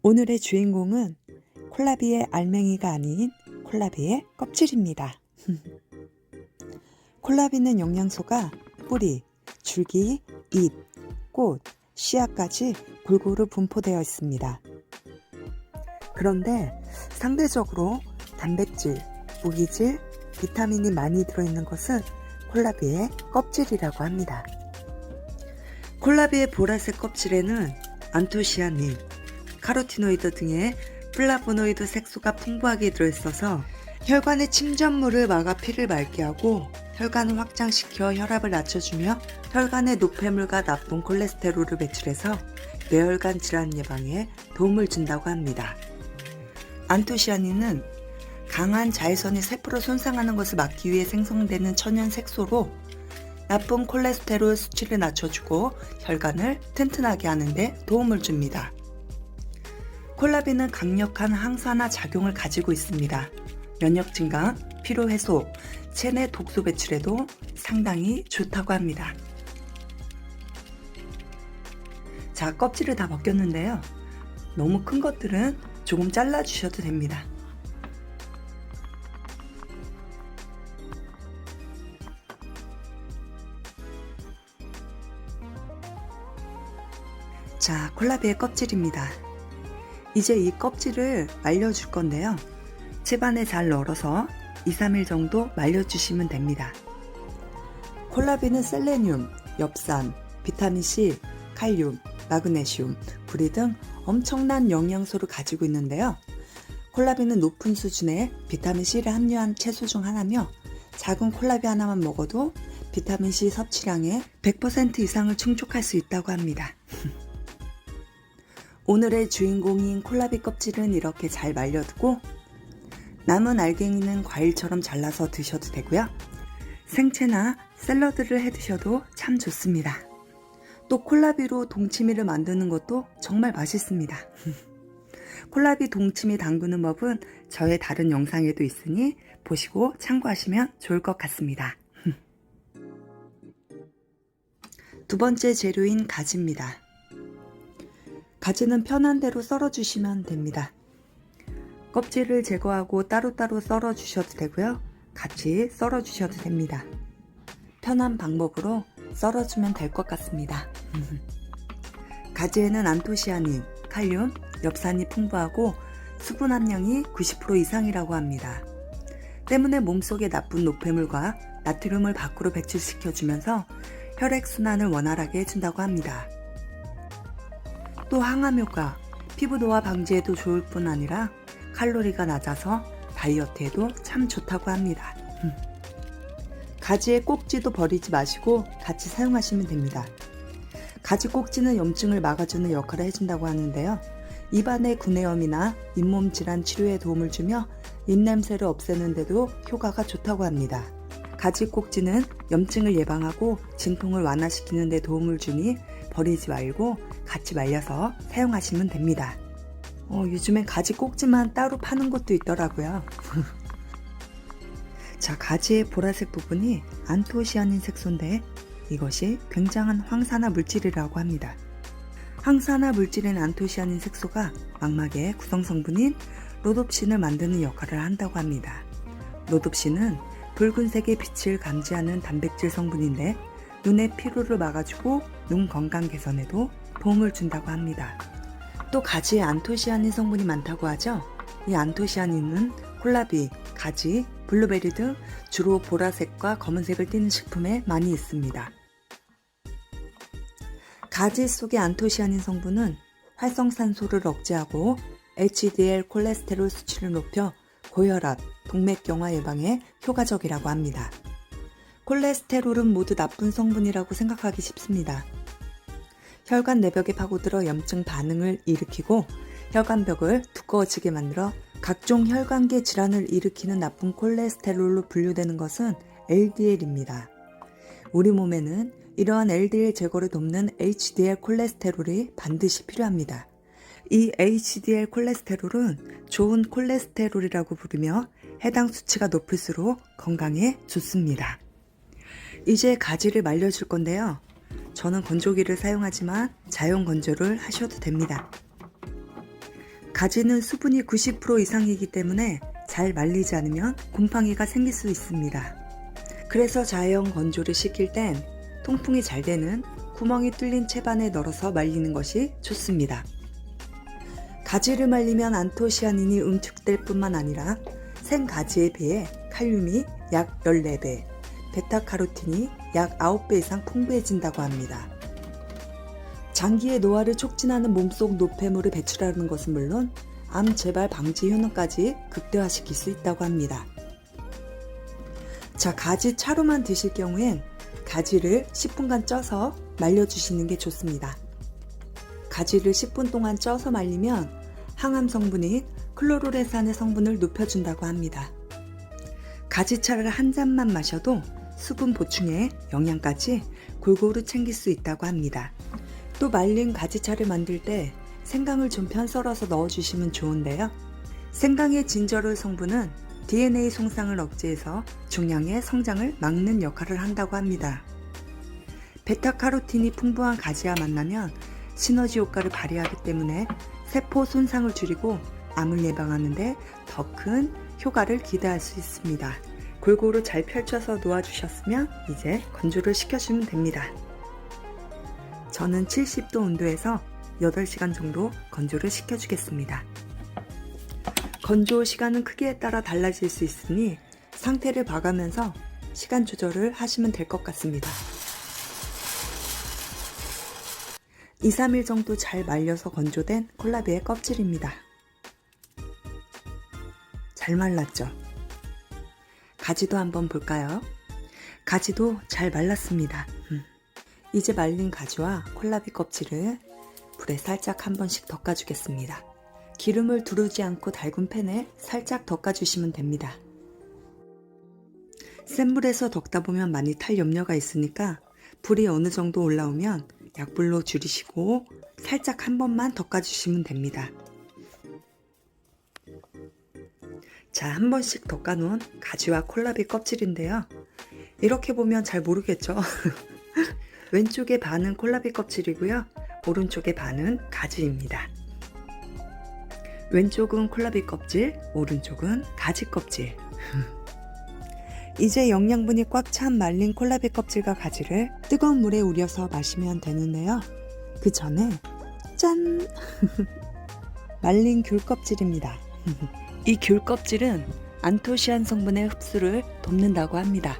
오늘의 주인공은 콜라비의 알맹이가 아닌 콜라비의 껍질입니다. 콜라비는 영양소가 뿌리, 줄기, 잎, 꽃, 씨앗까지 골고루 분포되어 있습니다. 그런데 상대적으로 단백질, 무기질, 비타민이 많이 들어있는 것은 콜라비의 껍질이라고 합니다. 콜라비의 보라색 껍질에는 안토시아닌, 카로티노이드 등의 플라보노이드 색소가 풍부하게 들어있어서 혈관의 침전물을 막아 피를 맑게 하고 혈관을 확장시켜 혈압을 낮춰주며 혈관의 노폐물과 나쁜 콜레스테롤을 배출해서 뇌혈관 질환 예방에 도움을 준다고 합니다. 안토시아닌은 강한 자외선이 세포를 손상하는 것을 막기 위해 생성되는 천연 색소로 나쁜 콜레스테롤 수치를 낮춰주고 혈관을 튼튼하게 하는 데 도움을 줍니다. 콜라비는 강력한 항산화 작용을 가지고 있습니다. 면역 증강, 피로 해소, 체내 독소 배출에도 상당히 좋다고 합니다. 자, 껍질을 다 벗겼는데요. 너무 큰 것들은 조금 잘라주셔도 됩니다. 자, 콜라비의 껍질입니다. 이제 이 껍질을 말려줄 건데요. 채반에 잘 널어서 2-3일 정도 말려주시면 됩니다. 콜라비는 셀레늄, 엽산, 비타민C, 칼륨, 마그네슘, 구리 등 엄청난 영양소를 가지고 있는데요. 콜라비는 높은 수준의 비타민C를 함유한 채소 중 하나며 작은 콜라비 하나만 먹어도 비타민C 섭취량의 100% 이상을 충족할 수 있다고 합니다. 오늘의 주인공인 콜라비 껍질은 이렇게 잘 말려두고 남은 알갱이는 과일처럼 잘라서 드셔도 되고요. 생채나 샐러드를 해 드셔도 참 좋습니다. 또 콜라비로 동치미를 만드는 것도 정말 맛있습니다. 콜라비 동치미 담그는 법은 저의 다른 영상에도 있으니 보시고 참고하시면 좋을 것 같습니다. 두 번째 재료인 가지입니다. 가지는 편한 대로 썰어 주시면 됩니다. 껍질을 제거하고 따로따로 썰어 주셔도 되고요. 같이 썰어 주셔도 됩니다. 편한 방법으로 썰어 주면 될 것 같습니다. 가지에는 안토시아닌, 칼륨, 엽산이 풍부하고 수분 함량이 90% 이상이라고 합니다. 때문에 몸속의 나쁜 노폐물과 나트륨을 밖으로 배출시켜주면서 혈액순환을 원활하게 해준다고 합니다. 또 항암 효과, 피부 노화 방지에도 좋을 뿐 아니라 칼로리가 낮아서 다이어트에도 참 좋다고 합니다. 가지의 꼭지도 버리지 마시고 같이 사용하시면 됩니다. 가지 꼭지는 염증을 막아주는 역할을 해준다고 하는데요. 입안의 구내염이나 잇몸 질환 치료에 도움을 주며 입냄새를 없애는 데도 효과가 좋다고 합니다. 가지 꼭지는 염증을 예방하고 진통을 완화시키는 데 도움을 주니 버리지 말고 같이 말려서 사용하시면 됩니다. 요즘엔 가지 꼭지만 따로 파는 것도 있더라고요. 자, 가지의 보라색 부분이 안토시아닌 색소인데 이것이 굉장한 황산화 물질이라고 합니다. 황산화 물질인 안토시아닌 색소가 망막의 구성 성분인 로놉신을 만드는 역할을 한다고 합니다. 로놉신은 붉은색의 빛을 감지하는 단백질 성분인데 눈의 피로를 막아주고 눈 건강 개선에도 도움을 준다고 합니다. 또 가지에 안토시아닌 성분이 많다고 하죠. 이 안토시아닌은 콜라비, 가지, 블루베리 등 주로 보라색과 검은색을 띠는 식품에 많이 있습니다. 가지 속의 안토시아닌 성분은 활성산소를 억제하고 HDL 콜레스테롤 수치를 높여 고혈압, 동맥경화 예방에 효과적이라고 합니다. 콜레스테롤은 모두 나쁜 성분이라고 생각하기 쉽습니다. 혈관 내벽에 파고들어 염증 반응을 일으키고 혈관벽을 두꺼워지게 만들어 각종 혈관계 질환을 일으키는 나쁜 콜레스테롤로 분류되는 것은 LDL입니다. 우리 몸에는 이러한 LDL 제거를 돕는 HDL 콜레스테롤이 반드시 필요합니다. 이 HDL 콜레스테롤은 좋은 콜레스테롤이라고 부르며 해당 수치가 높을수록 건강에 좋습니다. 이제 가지를 말려줄 건데요. 저는 건조기를 사용하지만 자연 건조를 하셔도 됩니다. 가지는 수분이 90% 이상이기 때문에 잘 말리지 않으면 곰팡이가 생길 수 있습니다. 그래서 자외형 건조를 시킬 땐 통풍이 잘 되는 구멍이 뚫린 채반에 널어서 말리는 것이 좋습니다. 가지를 말리면 안토시아닌이 응축될 뿐만 아니라 생가지에 비해 칼륨이 약 14배, 베타카로틴이 약 9배 이상 풍부해진다고 합니다. 장기의 노화를 촉진하는 몸속 노폐물을 배출하는 것은 물론 암 재발 방지 효능까지 극대화시킬 수 있다고 합니다. 자, 가지 차로만 드실 경우엔 가지를 10분간 쪄서 말려주시는 게 좋습니다. 가지를 10분 동안 쪄서 말리면 항암 성분인 클로로레산의 성분을 높여준다고 합니다. 가지차를 한 잔만 마셔도 수분 보충에 영양까지 골고루 챙길 수 있다고 합니다. 또 말린 가지차를 만들 때 생강을 좀 편 썰어서 넣어주시면 좋은데요. 생강의 진저롤 성분은 DNA 손상을 억제해서 종양의 성장을 막는 역할을 한다고 합니다. 베타카로틴이 풍부한 가지와 만나면 시너지 효과를 발휘하기 때문에 세포 손상을 줄이고 암을 예방하는 데 더 큰 효과를 기대할 수 있습니다. 골고루 잘 펼쳐서 놓아주셨으면 이제 건조를 시켜주면 됩니다. 저는 70도 온도에서 8시간 정도 건조를 시켜주겠습니다. 건조 시간은 크기에 따라 달라질 수 있으니 상태를 봐가면서 시간 조절을 하시면 될 것 같습니다. 2, 3일 정도 잘 말려서 건조된 콜라비의 껍질입니다. 잘 말랐죠? 가지도 한번 볼까요? 가지도 잘 말랐습니다. 이제 말린 가지와 콜라비 껍질을 불에 살짝 한 번씩 덮어주겠습니다. 기름을 두르지 않고 달군 팬에 살짝 덮어주시면 됩니다. 센 불에서 덮다 보면 많이 탈 염려가 있으니까 불이 어느 정도 올라오면 약불로 줄이시고 살짝 한 번만 덮어주시면 됩니다. 자, 한 번씩 덮어놓은 가지와 콜라비 껍질인데요. 이렇게 보면 잘 모르겠죠? 왼쪽의 반은 콜라비 껍질이고요. 오른쪽의 반은 가지입니다. 왼쪽은 콜라비 껍질, 오른쪽은 가지 껍질. 이제 영양분이 꽉 찬 말린 콜라비 껍질과 가지를 뜨거운 물에 우려서 마시면 되는데요. 그 전에 짠! 말린 귤 껍질입니다. 이 귤 껍질은 안토시안 성분의 흡수를 돕는다고 합니다.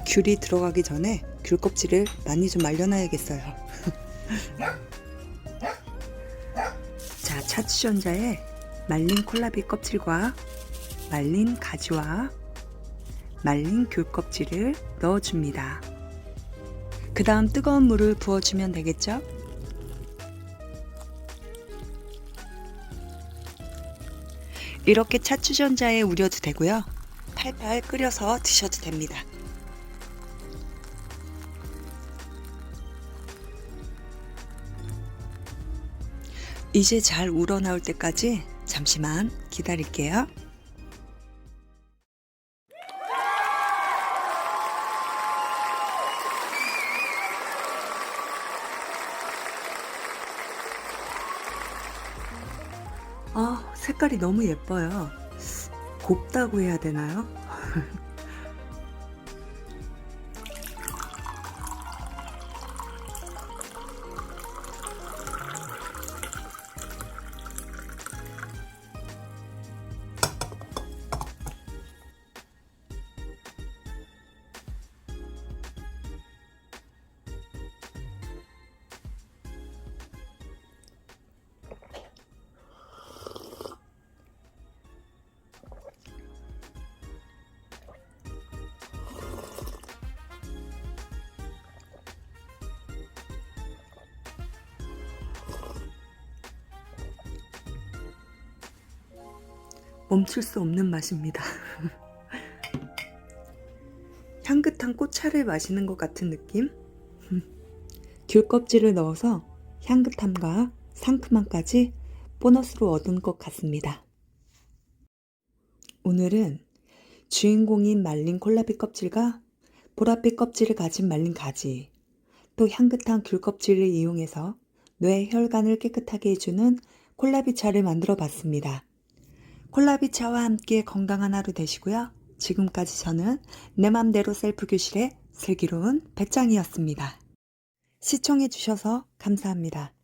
귤이 들어가기 전에 귤 껍질을 많이 좀 말려놔야겠어요. 자, 차추전자에 말린 콜라비 껍질과 말린 가지와 말린 귤 껍질을 넣어줍니다. 그 다음 뜨거운 물을 부어주면 되겠죠? 이렇게 차추전자에 우려도 되고요. 팔팔 끓여서 드셔도 됩니다. 이제 잘 우러나올 때까지 잠시만 기다릴게요. 색깔이 너무 예뻐요. 곱다고 해야 되나요? 멈출 수 없는 맛입니다. 향긋한 꽃차를 마시는 것 같은 느낌? 귤 껍질을 넣어서 향긋함과 상큼함까지 보너스로 얻은 것 같습니다. 오늘은 주인공인 말린 콜라비 껍질과 보랏빛 껍질을 가진 말린 가지, 또 향긋한 귤 껍질을 이용해서 뇌 혈관을 깨끗하게 해주는 콜라비차를 만들어 봤습니다. 콜라비차와 함께 건강한 하루 되시고요. 지금까지 저는 내 맘대로 셀프 교실의 슬기로운 백장이었습니다. 시청해 주셔서 감사합니다.